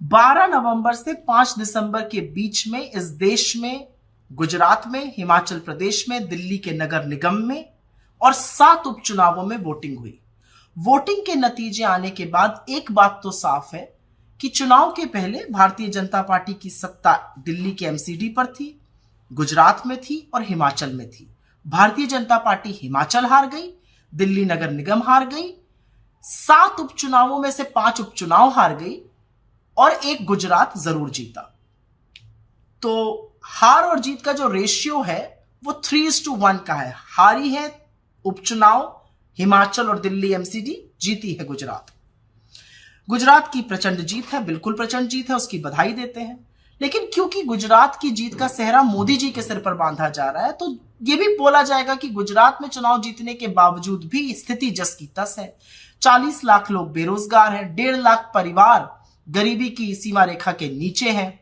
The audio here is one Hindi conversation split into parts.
12 नवंबर से 5 दिसंबर के बीच में इस देश में, गुजरात में, हिमाचल प्रदेश में, दिल्ली के नगर निगम में और 7 उपचुनावों में वोटिंग हुई। वोटिंग के नतीजे आने के बाद एक बात तो साफ है कि चुनाव के पहले भारतीय जनता पार्टी की सत्ता दिल्ली के एमसीडी पर थी, गुजरात में थी और हिमाचल में थी। भारतीय जनता पार्टी हिमाचल हार गई, दिल्ली नगर निगम हार गई, 7 उपचुनावों में से 5 उपचुनाव हार गई और एक गुजरात जरूर जीता। तो हार और जीत का जो रेशियो है वो 3:1 का है। हारी है उपचुनाव हिमाचल और दिल्ली एमसीडी, जीती है गुजरात। गुजरात की प्रचंड जीत है, बिल्कुल प्रचंड जीत है, उसकी बधाई देते हैं। लेकिन क्योंकि गुजरात की जीत का सेहरा मोदी जी के सिर पर बांधा जा रहा है, तो यह भी बोला जाएगा कि गुजरात में चुनाव जीतने के बावजूद भी स्थिति जस की तस है। 40 लाख लोग बेरोजगार हैं, 1.5 लाख परिवार गरीबी की सीमा रेखा के नीचे हैं,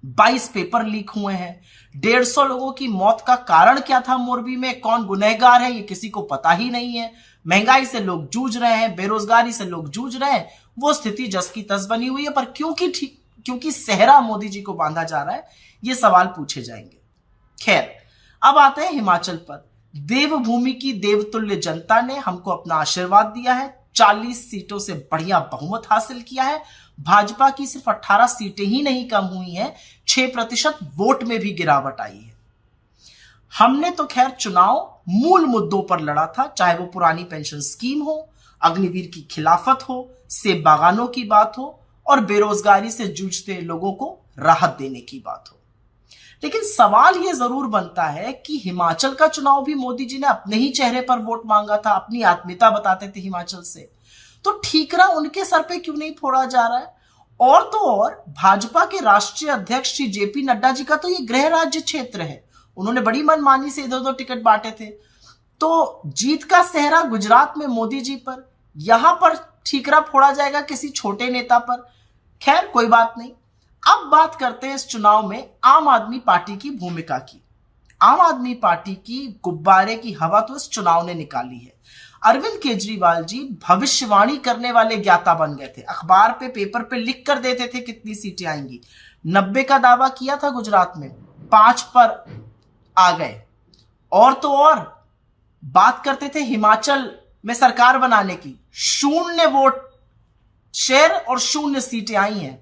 22 पेपर लीक हुए हैं, 150 लोगों की मौत का कारण क्या था मोरबी में, कौन गुनहगार है, ये किसी को पता ही नहीं है। महंगाई से लोग जूझ रहे हैं, बेरोजगारी से लोग जूझ रहे हैं, वो स्थिति जस की तस बनी हुई है। पर क्योंकि सेहरा मोदी जी को बांधा जा रहा है, ये सवाल पूछे जाएंगे। खैर, अब आते हैं हिमाचल पर। देवभूमि की देवतुल्य जनता ने हमको अपना आशीर्वाद दिया है, 40 सीटों से बढ़िया बहुमत हासिल किया है। भाजपा की सिर्फ 18 सीटें ही नहीं कम हुई हैं, 6% वोट में भी गिरावट आई है। हमने तो खैर चुनाव मूल मुद्दों पर लड़ा था, चाहे वो पुरानी पेंशन स्कीम हो, अग्निवीर की खिलाफत हो, सेब बागानों की बात हो और बेरोजगारी से जूझते लोगों को राहत देने की बात हो। लेकिन सवाल यह जरूर बनता है कि हिमाचल का चुनाव भी मोदी जी ने अपने ही चेहरे पर वोट मांगा था, अपनी आत्मीयता बताते थे हिमाचल से, तो ठीकरा उनके सर पे क्यों नहीं फोड़ा जा रहा है? और तो और भाजपा के राष्ट्रीय अध्यक्ष श्री जेपी नड्डा जी का तो ये गृह राज्य क्षेत्र है, उन्होंने बड़ी मनमानी से इधर उधर टिकट बांटे थे। तो जीत का सेहरा गुजरात में मोदी जी पर, यहां पर ठीकरा फोड़ा जाएगा किसी छोटे नेता पर। खैर, कोई बात नहीं। अब बात करते हैं इस चुनाव में आम आदमी पार्टी की भूमिका की। आम आदमी पार्टी की गुब्बारे की हवा तो इस चुनाव ने निकाली है। अरविंद केजरीवाल जी भविष्यवाणी करने वाले ज्ञाता बन गए थे, अखबार पे, पेपर पे लिख कर देते थे कितनी सीटें आएंगी। 90 का दावा किया था गुजरात में, 5 पर आ गए। और तो और बात करते थे हिमाचल में सरकार बनाने की, 0 वोट शेयर और 0 सीटें आई हैं।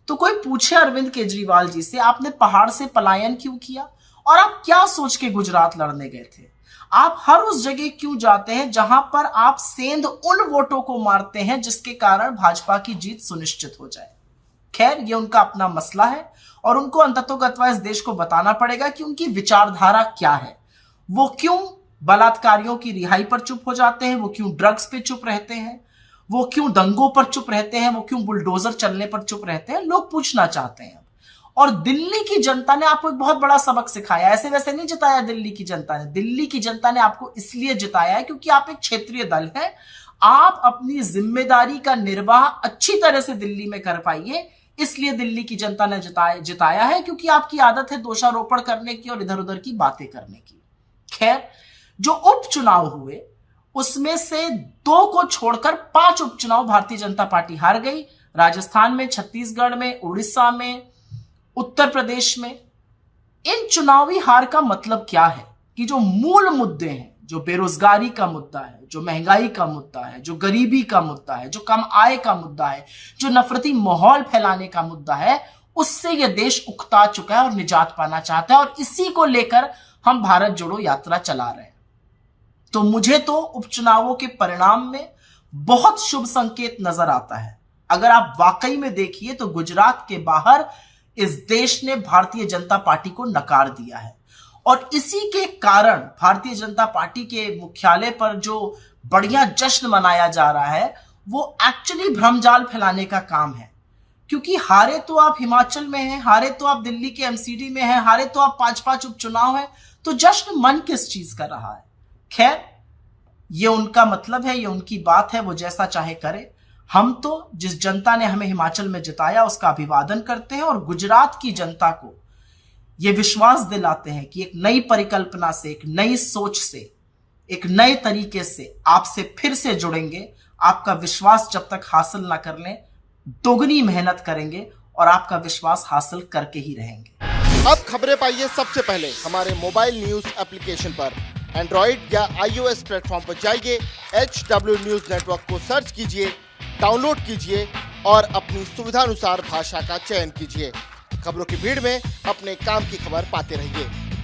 तो कोई पूछे अरविंद केजरीवाल जी से, आपने पहाड़ से पलायन क्यों किया और आप क्या सोच के गुजरात लड़ने गए थे? आप हर उस जगह क्यों जाते हैं जहां पर आप सेंध उन वोटों को मारते हैं जिसके कारण भाजपा की जीत सुनिश्चित हो जाए? खैर, ये उनका अपना मसला है और उनको अंततोगत्वा इस देश को बताना पड़ेगा कि उनकी विचारधारा क्या है। वो क्यों बलात्कारियों की रिहाई पर चुप हो जाते हैं, वो क्यों ड्रग्स पे चुप रहते हैं, वो क्यों दंगों पर चुप रहते हैं, वो क्यों बुलडोजर चलने पर चुप रहते हैं, लोग पूछना चाहते हैं। और दिल्ली की जनता ने आपको एक बहुत बड़ा सबक सिखाया। ऐसे वैसे नहीं जिताया दिल्ली की जनता ने, दिल्ली की जनता ने आपको इसलिए जिताया है क्योंकि आप एक क्षेत्रीय दल है। आप अपनी जिम्मेदारी का निर्वाह अच्छी तरह से दिल्ली में कर पाइए, इसलिए दिल्ली की जनता ने जिताया है, क्योंकि आपकी आदत है दोषारोपण करने की और इधर उधर की बातें करने की। खैर, जो उपचुनाव हुए उसमें से 2 को छोड़कर 5 उपचुनाव भारतीय जनता पार्टी हार गई। राजस्थान में, छत्तीसगढ़ में, उड़ीसा में, उत्तर प्रदेश में। इन चुनावी हार का मतलब क्या है कि जो मूल मुद्दे हैं, जो बेरोजगारी का मुद्दा है, जो महंगाई का मुद्दा है, जो गरीबी का मुद्दा है, जो कम आय का मुद्दा है, जो नफरती माहौल फैलाने का मुद्दा है, उससे यह देश उकता चुका है और निजात पाना चाहता है। और इसी को लेकर हम भारत जोड़ो यात्रा चला रहे हैं। तो मुझे तो उपचुनावों के परिणाम में बहुत शुभ संकेत नजर आता है। अगर आप वाकई में देखिए तो गुजरात के बाहर इस देश ने भारतीय जनता पार्टी को नकार दिया है और इसी के कारण भारतीय जनता पार्टी के मुख्यालय पर जो बढ़िया जश्न मनाया जा रहा है वो एक्चुअली भ्रमजाल फैलाने का काम है। क्योंकि हारे तो आप हिमाचल में हैं, हारे तो आप दिल्ली के एमसीडी में हैं, हारे तो आप 5-5 उपचुनाव हैं, तो जश्न मन किस चीज का रहा है? खैर, ये उनका मतलब है, ये उनकी बात है, वो जैसा चाहे करे। हम तो जिस जनता ने हमें हिमाचल में जिताया उसका अभिवादन करते हैं और गुजरात की जनता को ये विश्वास दिलाते हैं कि एक नई परिकल्पना से, एक नई सोच से, एक नए तरीके से आपसे फिर से जुड़ेंगे। आपका विश्वास जब तक हासिल ना कर लें दोगुनी मेहनत करेंगे और आपका विश्वास हासिल करके ही रहेंगे। अब खबरें पाइए सबसे पहले हमारे मोबाइल न्यूज एप्लीकेशन पर। एंड्रॉइड या iOS प्लेटफॉर्म पर जाइए, HW न्यूज नेटवर्क को सर्च कीजिए, डाउनलोड कीजिए और अपनी सुविधानुसार भाषा का चयन कीजिए। खबरों की भीड़ में अपने काम की खबर पाते रहिए।